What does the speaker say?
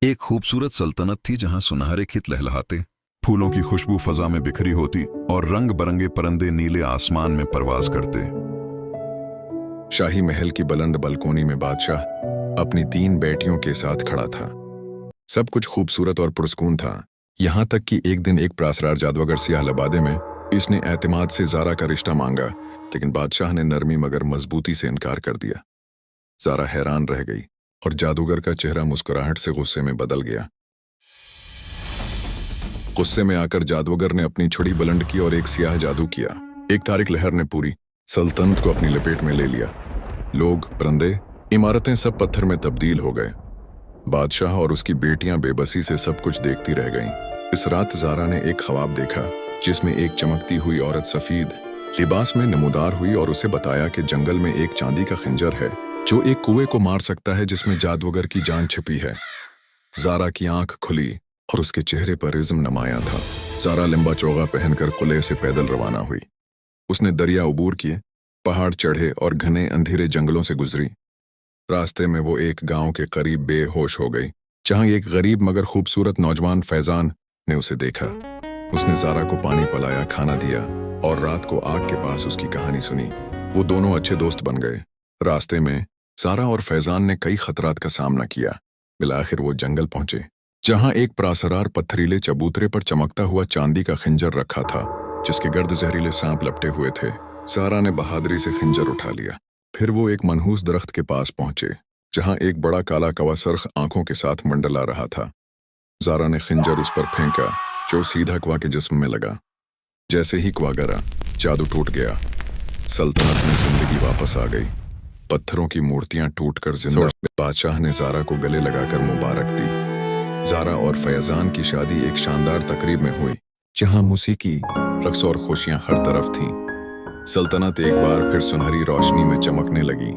एक खूबसूरत सल्तनत थी जहां सुनहरे खित लहलहाते, फूलों की खुशबू फजा में बिखरी होती और रंग बरंगे परिंदे नीले आसमान में परवाज करते। शाही महल की बुलंद बालकोनी में बादशाह अपनी 3 बेटियों के साथ खड़ा था। सब कुछ खूबसूरत और पुरस्कून था, यहाँ तक कि एक दिन एक प्रासरार जादूगर सियाह लबादे में इसने एतमाद से ज़ारा का रिश्ता मांगा, लेकिन बादशाह ने नरमी मगर मजबूती से इनकार कर दिया। ज़ारा हैरान रह गई और जादूगर का चेहरा मुस्कुराहट से गुस्से में बदल गया। गुस्से में आकर जादूगर ने अपनी छुरी बुलंद की और एक सियाह जादू किया। एक तारिक लहर ने पूरी सल्तनत को अपनी लपेट में ले लिया। लोग, परिंदे, इमारतें सब पत्थर में तब्दील हो गए। बादशाह और उसकी बेटियां बेबसी से सब कुछ देखती रह गईं। इस रात ज़ारा ने एक ख्वाब देखा जिसमें एक चमकती हुई औरत सफेद लिबास में नमूदार हुई और उसे बताया कि जंगल में एक चांदी का खंजर है जो एक कुएं को मार सकता है जिसमें जादूगर की जान छिपी है। ज़ारा की आंख खुली और उसके चेहरे पर इज़्म नमाया था। ज़ारा लंबा चोगा पहनकर किले से पैदल रवाना हुई। उसने दरिया उबूर किए, पहाड़ चढ़े और घने अंधेरे जंगलों से गुजरी। रास्ते में वो एक गांव के करीब बेहोश हो गई, जहां एक गरीब मगर खूबसूरत नौजवान फैजान ने उसे देखा। उसने ज़ारा को पानी पिलाया, खाना दिया और रात को आग के पास उसकी कहानी सुनी। वो दोनों अच्छे दोस्त बन गए। रास्ते में ज़ारा और फैजान ने कई खतरात का सामना किया। बिलाखिर वो जंगल पहुंचे जहां एक प्रासरार पत्थरीले चबूतरे पर चमकता हुआ चांदी का खंजर रखा था जिसके गर्द जहरीले सांप लपटे हुए थे। ज़ारा ने बहादुरी से खंजर उठा लिया। फिर वो एक मनहूस दरख्त के पास पहुंचे जहां एक बड़ा काला कौवा सरख आंखों के साथ मंडला रहा था। ज़ारा ने खंजर उस पर फेंका जो सीधा कौवा के जिस्म में लगा। जैसे ही कौवा गिरा, जादू टूट गया। सल्तनत में जिंदगी वापस आ गई। पत्थरों की मूर्तियां टूटकर जिंदा। बादशाह ने ज़ारा को गले लगाकर मुबारक दी। ज़ारा और फैजान की शादी एक शानदार तकरीब में हुई जहां मौसीकी, रक्स और खुशियां हर तरफ थीं। सल्तनत एक बार फिर सुनहरी रोशनी में चमकने लगी।